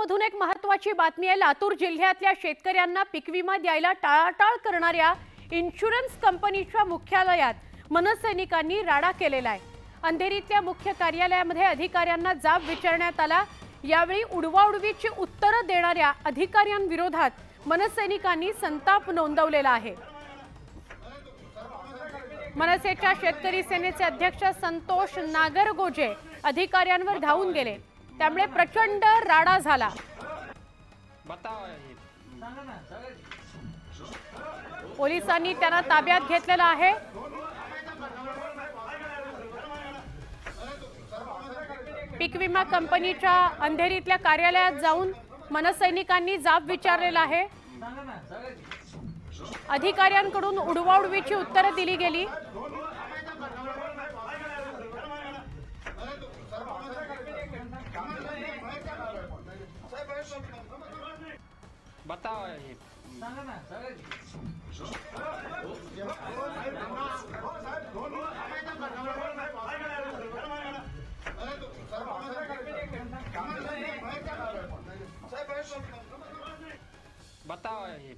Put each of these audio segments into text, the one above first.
लातूरमधून एक महत्त्वाची बातमी आहे। लातूर जिल्ह्यातल्या शेतकऱ्यांना पीक विमा द्यायला टाळाटाळ करणाऱ्या इन्शुरन्स कंपनीच्या मुख्यालयात मनसैनिकांनी राडा केलेला आहे। अंधेरीतल्या मुख्य कार्यालयामध्ये अधिकाऱ्यांना जाब विचारण्यात आला। यावेळी उडवाउडवीची उत्तरं देणाऱ्या अधिकाऱ्यांविरोधात मनसैनिकांनी संताप नोंदवलेला आहे। मनसेच्या शेतकरी सेनेचे अध्यक्ष संतोष नागरगोजे अधिकाऱ्यांवर धावून गेले, त्यामुळे प्रचंड राडा झाला। पोलिसांनी त्यांना ताब्यात घेतलेला आहे। पीक विमा कंपनीच्या अंधेरीतल्या कार्यालयात जाऊन मनसैनिकांनी जाब विचारलेला आहे। अधिकाऱ्यांकडून उडवाउडवीची उत्तरं दिली गेली। बताओ ये बताओ ये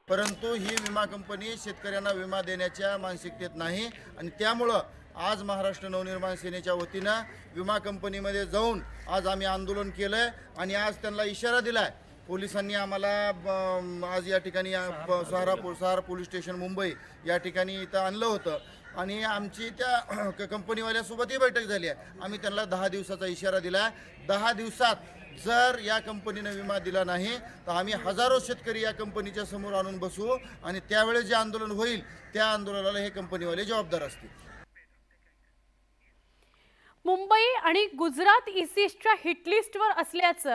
परंतु ही विमा कंपनी शेतकऱ्यांना विमा देण्याच्या मानसिकतेत नाही आणि त्यामुळे आज महाराष्ट्र नवनिर्माण सेनेच्या वतीने विमा कंपनीमध्ये जाऊन आज आम्ही आंदोलन केलंय आणि आज त्यांना इशारा दिलाय। पोलिसांनी आम्हाला आज या ठिकाणी सहारा पोलीस स्टेशन मुंबई या ठिकाणी इथं आणलं होतं आणि आमची त्या कंपनीवाल्यासोबतही बैठक झाली आहे। आम्ही त्यांना 10 दिवसाचा इशारा दिला। 10 दिवसात जर या कंपनीने विमा दिला नाही तर आम्ही हजारो शेतकरी या कंपनीच्या समोर आणून बसू आणि त्यावेळेस जे आंदोलन होईल त्या आंदोलनाला हे कंपनीवाले जबाबदार असतील। मुंबई आणि गुजरात इसिसच्या हिटलिस्टवर असल्याचं